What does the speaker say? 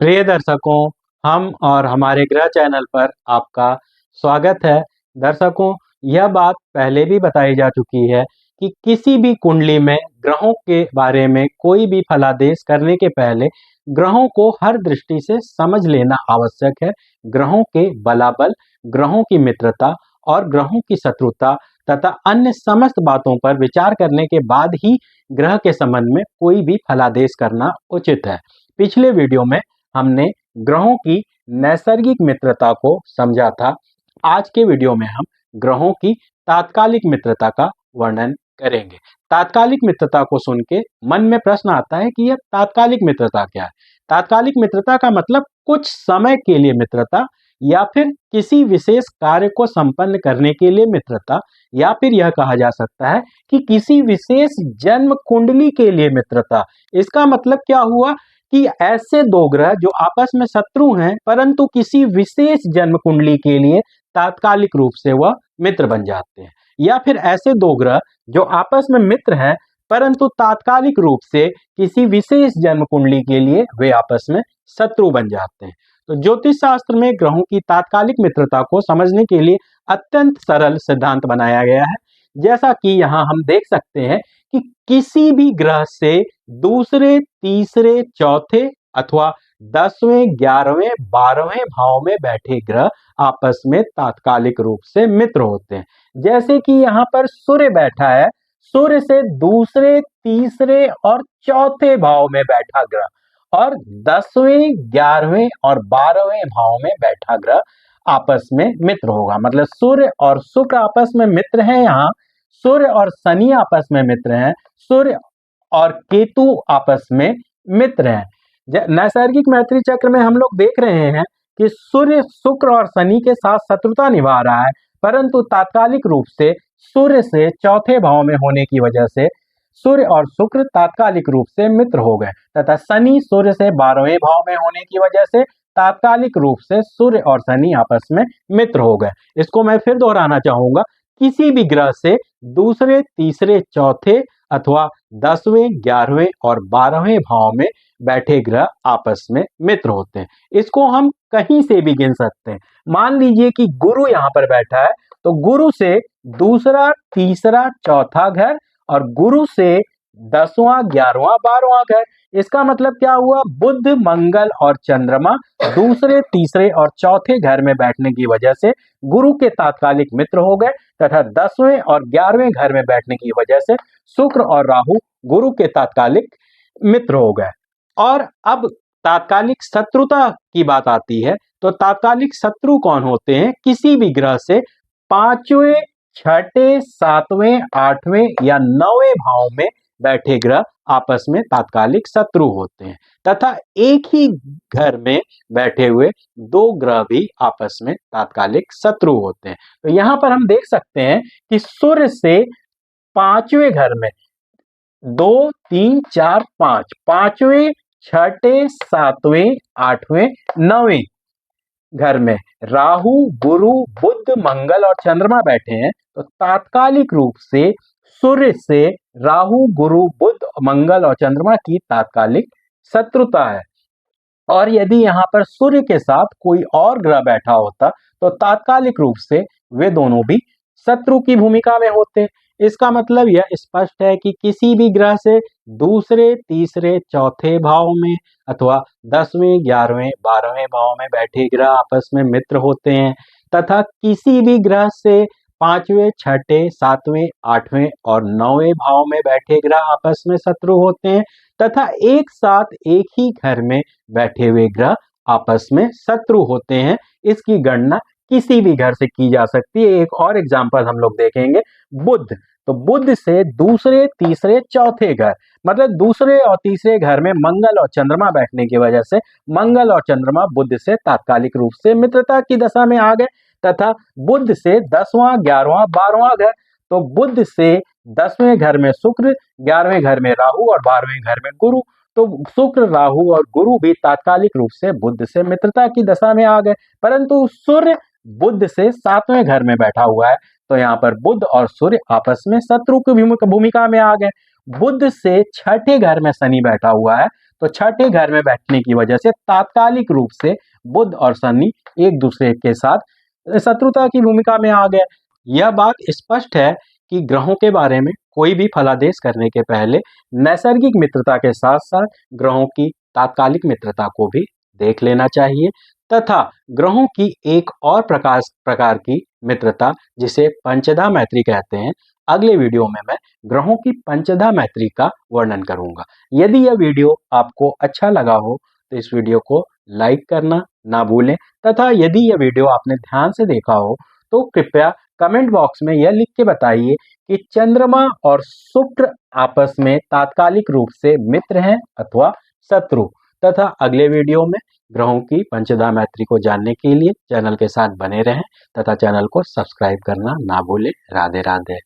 प्रिय दर्शकों, हम और हमारे ग्रह चैनल पर आपका स्वागत है। दर्शकों, यह बात पहले भी बताई जा चुकी है कि किसी भी कुंडली में ग्रहों के बारे में कोई भी फलादेश करने के पहले ग्रहों को हर दृष्टि से समझ लेना आवश्यक है। ग्रहों के बलाबल, ग्रहों की मित्रता और ग्रहों की शत्रुता तथा अन्य समस्त बातों पर विचार करने के बाद ही ग्रह के संबंध में कोई भी फलादेश करना उचित है। पिछले वीडियो में हमने ग्रहों की नैसर्गिक मित्रता को समझा था। आज के वीडियो में हम ग्रहों की तात्कालिक मित्रता का वर्णन करेंगे। तात्कालिक मित्रता को सुन के मन में प्रश्न आता है कि यह तात्कालिक मित्रता क्या है। तात्कालिक मित्रता का मतलब कुछ समय के लिए मित्रता, या फिर किसी विशेष कार्य को संपन्न करने के लिए मित्रता, या फिर यह कहा जा सकता है कि किसी विशेष जन्म कुंडली के लिए मित्रता। इसका मतलब क्या हुआ कि ऐसे दो ग्रह जो आपस में शत्रु हैं परंतु किसी विशेष जन्म कुंडली के लिए तात्कालिक रूप से वह मित्र बन जाते हैं, या फिर ऐसे दो ग्रह जो आपस में मित्र हैं परंतु तात्कालिक रूप से किसी विशेष जन्म कुंडली के लिए वे आपस में शत्रु बन जाते हैं। तो ज्योतिष शास्त्र में ग्रहों की तात्कालिक मित्रता को समझने के लिए अत्यंत सरल सिद्धांत बनाया गया है। जैसा कि यहाँ हम देख सकते हैं कि किसी भी ग्रह से दूसरे, तीसरे, चौथे अथवा 10वें, 11वें, 12वें भाव में बैठे ग्रह आपस में तात्कालिक रूप से मित्र होते हैं। जैसे कि यहाँ पर सूर्य बैठा है, सूर्य से दूसरे, तीसरे और चौथे भाव में बैठा ग्रह और 10वें, 11वें और 12वें भाव में बैठा ग्रह आपस में मित्र होगा। मतलब सूर्य और शुक्र आपस में मित्र हैं, यहाँ सूर्य और शनि आपस में मित्र हैं, सूर्य और केतु आपस में मित्र हैं। नैसर्गिक मैत्री चक्र में हम लोग देख रहे हैं कि सूर्य शुक्र और शनि के साथ शत्रुता निभा रहा है, परंतु तात्कालिक रूप से सूर्य से चौथे भाव में होने की वजह से सूर्य और शुक्र तात्कालिक रूप से मित्र हो गए, तथा शनि सूर्य से 12वें भाव में होने की वजह से तात्कालिक रूप से सूर्य और शनि आपस में मित्र हो गए। इसको मैं फिर दोहराना चाहूंगा, किसी भी ग्रह से दूसरे, तीसरे, चौथे अथवा 10वें, 11वें और 12वें भाव में बैठे ग्रह आपस में मित्र होते हैं। इसको हम कहीं से भी गिन सकते हैं। मान लीजिए कि गुरु यहाँ पर बैठा है, तो गुरु से दूसरा, तीसरा, चौथा घर और गुरु से 10वां, 11वां, 12वां घर। इसका मतलब क्या हुआ? बुध, मंगल और चंद्रमा दूसरे, तीसरे और चौथे घर में बैठने की वजह से गुरु के तात्कालिक मित्र हो गए, तथा 10वें और 11वें घर में बैठने की वजह से शुक्र और राहु गुरु के तात्कालिक मित्र हो गए। और अब तात्कालिक शत्रुता की बात आती है, तो तात्कालिक शत्रु कौन होते हैं? किसी भी ग्रह से 5वें, 6ठे, 7वें, 8वें या 9वें भाव में बैठे ग्रह आपस में तात्कालिक शत्रु होते हैं, तथा एक ही घर में बैठे हुए दो ग्रह भी आपस में तात्कालिक शत्रु होते हैं। तो यहाँ पर हम देख सकते हैं कि सूर्य से 5वें घर में 2, 3, 4, 5, 5वें, 6ठे, 7वें, 8वें, 9वें घर में राहु, गुरु, बुध, मंगल और चंद्रमा बैठे हैं, तो तात्कालिक रूप से सूर्य से राहु, गुरु, बुध, मंगल और चंद्रमा की तात्कालिक शत्रुता है। और यदि यहाँ पर सूर्य के साथ कोई और ग्रह बैठा होता तो तात्कालिक रूप से वे दोनों भी शत्रु की भूमिका में होते। इसका मतलब यह स्पष्ट है कि किसी भी ग्रह से दूसरे, तीसरे, चौथे भाव में अथवा 10वें, 11वें, 12वें भाव में बैठे ग्रह आपस में मित्र होते हैं, तथा किसी भी ग्रह से 5वें, 6ठे, 7वें, 8वें और 9वें भाव में बैठे ग्रह आपस में शत्रु होते हैं, तथा एक साथ एक ही घर में बैठे हुए ग्रह आपस में शत्रु होते हैं। इसकी गणना किसी भी घर से की जा सकती है। एक और एग्जांपल हम लोग देखेंगे, बुध। तो बुध से दूसरे, तीसरे, चौथे घर, मतलब दूसरे और तीसरे घर में मंगल और चंद्रमा बैठने की वजह से मंगल और चंद्रमा बुध से तात्कालिक रूप से मित्रता की दशा में आ गए, तथा बुध से 10वां, 11वां, 12वां घर, तो बुध से 10वें घर में शुक्र, 11वें घर में राहु और 12वें घर में गुरु। तो शुक्र, राहु और गुरु भी तात्कालिक रूप से बुध से मित्रता की दशा में आ गए, परंतु सूर्य बुध से 7वें घर में बैठा हुआ है, तो यहाँ पर बुध और सूर्य आपस में शत्रु की भूमिका में आ गए। बुध से 6ठे घर में शनि बैठा हुआ है, तो छठे घर में बैठने की वजह से तात्कालिक रूप से बुध और शनि एक दूसरे के साथ शत्रुता की भूमिका में आ गए। यह बात स्पष्ट है कि ग्रहों के बारे में कोई भी फलादेश करने के पहले नैसर्गिक मित्रता के साथ साथ ग्रहों की तात्कालिक मित्रता को भी देख लेना चाहिए तथा ग्रहों की एक और प्रकार की मित्रता जिसे पंचधा मैत्री कहते हैं, अगले वीडियो में मैं ग्रहों की पंचधा मैत्री का वर्णन करूंगा। यदि यह वीडियो आपको अच्छा लगा हो तो इस वीडियो को लाइक करना ना भूलें तथा यदि यह वीडियो आपने ध्यान से देखा हो तो कृपया कमेंट बॉक्स में यह लिख के बताइए कि चंद्रमा और शुक्र आपस में तात्कालिक रूप से मित्र हैं अथवा शत्रु। तथा अगले वीडियो में ग्रहों की पंचधा मैत्री को जानने के लिए चैनल के साथ बने रहें तथा चैनल को सब्सक्राइब करना ना भूलें। राधे राधे।